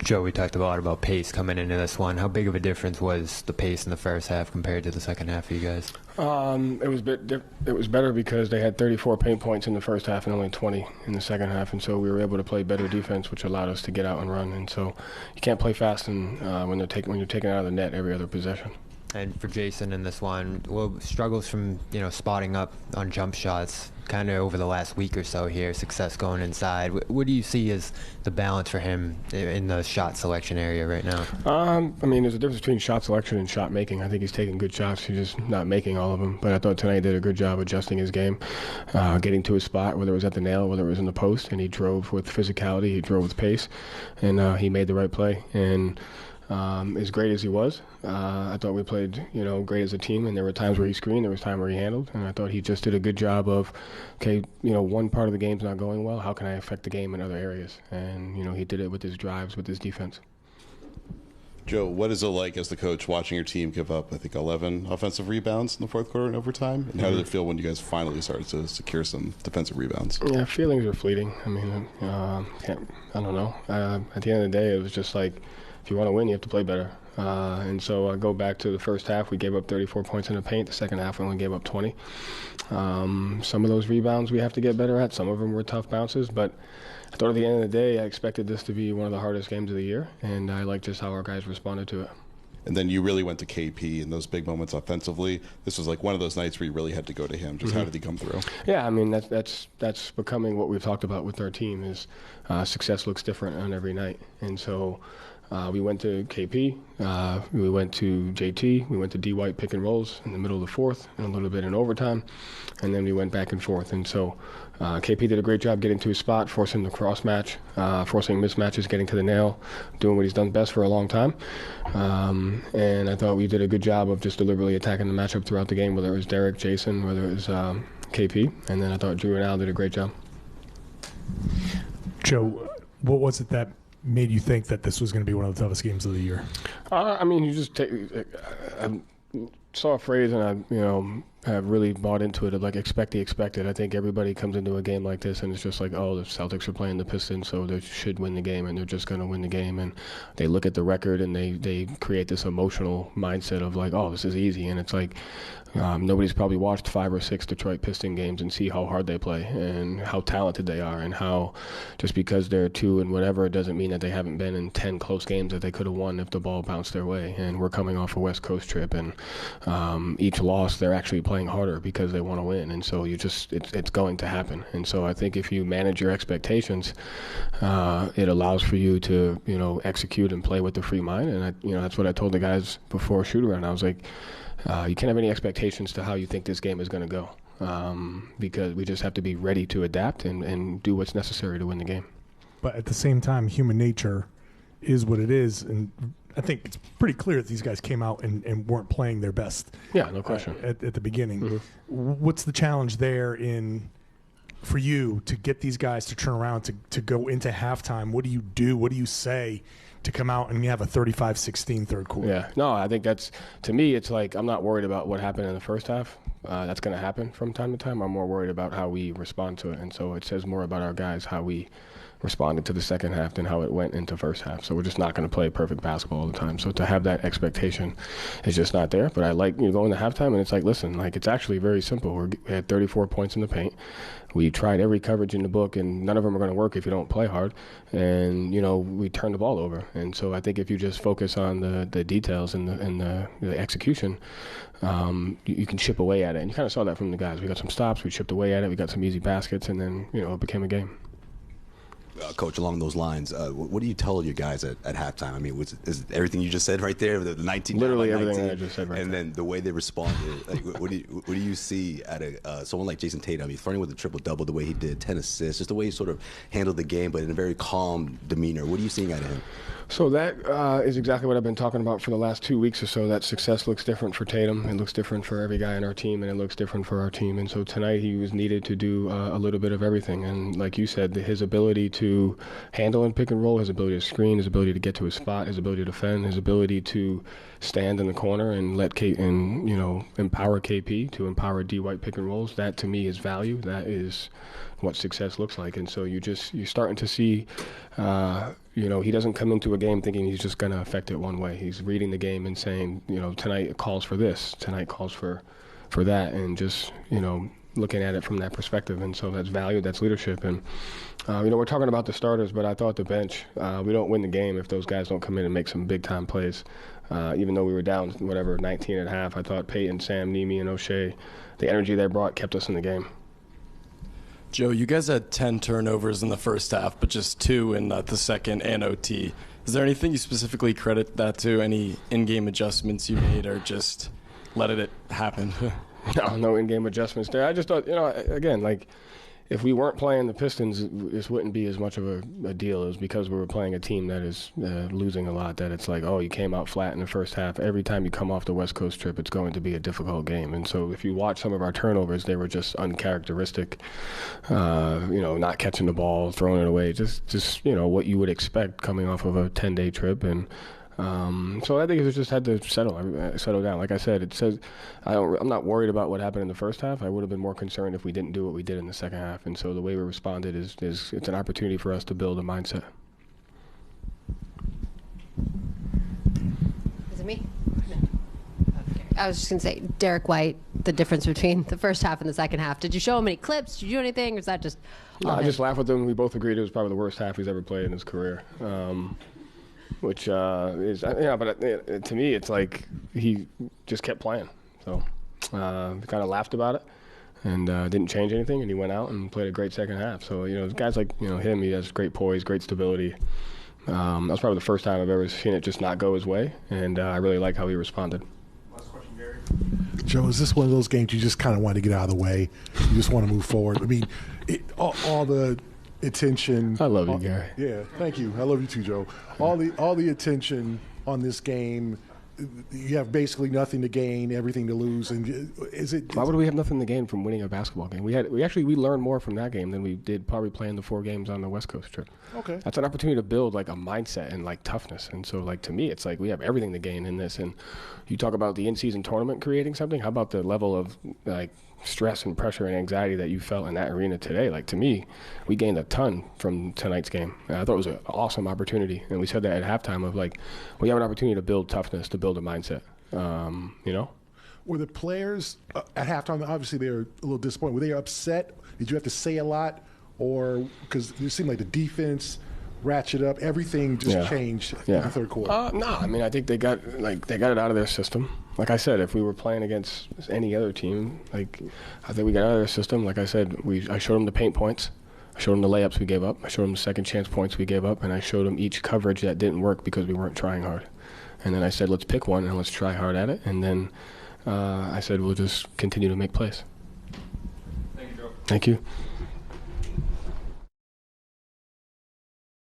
Joe, we talked a lot about pace coming into this one. How big of a difference was the pace in the first half compared to the second half for you guys? It was better because they had 34 paint points in the first half and only 20 in the second half, and so we were able to play better defense, which allowed us to get out and run. And so you can't play fast when you're taking out of the net every other possession. And for Jason in this one, well, struggles from spotting up on jump shots kind of over the last week or so here, success going inside. What do you see as the balance for him in the shot selection area right now? There's a difference between shot selection and shot making. I think he's taking good shots. He's just not making all of them. But I thought tonight he did a good job adjusting his game, getting to his spot, whether it was at the nail, whether it was in the post, and he drove with physicality, he drove with pace, and he made the right play. And as great as he was, I thought we played, great as a team, and there were times where he screened, there was time where he handled, and I thought he just did a good job of, one part of the game's not going well, how can I affect the game in other areas? And, he did it with his drives, with his defense. Joe, what is it like as the coach watching your team give up, I think, 11 offensive rebounds in the fourth quarter and overtime? And how did it feel when you guys finally started to secure some defensive rebounds? Yeah, feelings are fleeting. I don't know. At the end of the day, it was just like, if you want to win, you have to play better. And so I go back to the first half. We gave up 34 points in the paint. The second half, we only gave up 20. Some of those rebounds we have to get better at. Some of them were tough bounces. But I thought at the end of the day, I expected this to be one of the hardest games of the year. And I like just how our guys responded to it. And then you really went to KP in those big moments offensively. This was like one of those nights where you really had to go to him. Just how did he come through? Yeah, that's becoming what we've talked about with our team is success looks different on every night. And so we went to KP, we went to JT, we went to D White pick and rolls in the middle of the fourth and a little bit in overtime, and then we went back and forth. And so KP did a great job getting to his spot, forcing the cross match, forcing mismatches, getting to the nail, doing what he's done best for a long time. And I thought we did a good job of just deliberately attacking the matchup throughout the game, whether it was Derek, Jason, whether it was KP. And then I thought Drew and Al did a great job. Joe, what was it that made you think that this was going to be one of the toughest games of the year? You just take. I saw a phrase, and I have really bought into it of like expect the expected. I think everybody comes into a game like this, and it's just like, oh, the Celtics are playing the Pistons, so they should win the game, and they're just going to win the game. And they look at the record, and they create this emotional mindset of like, oh, this is easy, and it's like. Nobody's probably watched 5 or 6 Detroit Piston games and see how hard they play and how talented they are, and how just because they're 2 and whatever, it doesn't mean that they haven't been in 10 close games that they could have won if the ball bounced their way. And we're coming off a West Coast trip, and each loss they're actually playing harder because they want to win. And so it's going to happen. And so I think if you manage your expectations, it allows for you to execute and play with the free mind. And that's what I told the guys before shoot around. I was like, you can't have any expectations to how you think this game is going to go, because we just have to be ready to adapt and do what's necessary to win the game. But at the same time, human nature is what it is, and I think it's pretty clear that these guys came out and weren't playing their best. Yeah, no question. At the beginning. What's the challenge there for you to get these guys to turn around, to go into halftime? What do you do? What do you say to come out and you have a 35-16 third quarter? Yeah, no, I think to me, it's like I'm not worried about what happened in the first half. That's going to happen from time to time. I'm more worried about how we respond to it. And so it says more about our guys, how we responded to the second half than how it went into first half. So we're just not going to play perfect basketball all the time. So to have that expectation is just not there. But I like going to halftime, and it's like, listen, it's actually very simple. We had 34 points in the paint. We tried every coverage in the book, and none of them are going to work if you don't play hard. And, we turned the ball over. And so I think if you just focus on the details and the execution, you can chip away at it. And you kind of saw that from the guys. We got some stops. We chipped away at it. We got some easy baskets, and then, it became a game. Coach, along those lines, what do you tell your guys at halftime? I mean, is everything you just said right there, the 19? Literally everything I just said right there. And then the way they responded, what do you see at someone like Jason Tatum? He's flirting with a triple-double, the way he did, 10 assists, just the way he sort of handled the game, but in a very calm demeanor. What are you seeing out of him? So that is exactly what I've been talking about for the last 2 weeks or so. That success looks different for Tatum. It looks different for every guy in our team, and it looks different for our team. And so tonight he was needed to do a little bit of everything. And like you said, his ability to to handle in pick and roll, his ability to screen, his ability to get to his spot, his ability to defend, his ability to stand in the corner and empower KP, to empower D White pick and rolls. That to me is value. That is what success looks like. And so you're starting to see, he doesn't come into a game thinking he's just going to affect it one way. He's reading the game and saying, tonight it calls for this, tonight calls for that, and just, looking at it from that perspective. And so that's value, that's leadership. And, we're talking about the starters, but I thought the bench, we don't win the game if those guys don't come in and make some big-time plays. Even though we were down, 19 at half, I thought Peyton, Sam, Nemi, and O'Shea, the energy they brought kept us in the game. Joe, you guys had 10 turnovers in the first half, but just 2 in the second and OT. Is there anything you specifically credit that to? Any in-game adjustments you made, or just let it happen? No in-game adjustments there. I just thought, again, if we weren't playing the Pistons, this wouldn't be as much of a deal. It was because we were playing a team that is losing a lot, that it's like, oh, you came out flat in the first half. Every time you come off the West Coast trip, it's going to be a difficult game. And so if you watch some of our turnovers, they were just uncharacteristic, not catching the ball, throwing it away, just what you would expect coming off of a 10-day trip. And so I think it just had to settle down. Like I said, it says I'm not worried about what happened in the first half. I would have been more concerned if we didn't do what we did in the second half. And so the way we responded is it's an opportunity for us to build a mindset. Is it me? No. I was just going to say, Derek White, the difference between the first half and the second half. Did you show him any clips? Did you do anything? Or is that just No, I just laughed with him. We both agreed it was probably the worst half he's ever played in his career. Which is, but to me, it's like he just kept playing. So kind of laughed about it and didn't change anything, and he went out and played a great second half. So, guys like, him, he has great poise, great stability. That was probably the first time I've ever seen it just not go his way, and I really like how he responded. Last question, Gary. Joe, is this one of those games you just kind of want to get out of the way? You just want to move forward? I mean, all the attention. I love you, Gary. Yeah, thank you. I love you too, Joe. All the attention on this game. You have basically nothing to gain, everything to lose, and Why would we have nothing to gain from winning a basketball game? We learned more from that game than we did probably playing the 4 games on the West Coast trip. Okay, that's an opportunity to build a mindset and toughness. And so to me, it's we have everything to gain in this. And you talk about the in-season tournament creating something. How about the level of stress and pressure and anxiety that you felt in that arena today? To me, we gained a ton from tonight's game. And I thought it was an awesome opportunity. And we said that at halftime of we have an opportunity to build toughness, to build a mindset. Were the players at halftime, obviously they were a little disappointed. Were they upset? Did you have to say a lot? Or because it seemed like the defense ratchet up, everything just changed in the third quarter? No, I think they got it out of their system. Like I said, if we were playing against any other team, I think we got out of their system. Like I said, I showed them the paint points. I showed them the layups we gave up. I showed them the second chance points we gave up. And I showed them each coverage that didn't work because we weren't trying hard. And then I said, let's pick one and let's try hard at it. And then I said, we'll just continue to make plays. Thank you, Joe. Thank you.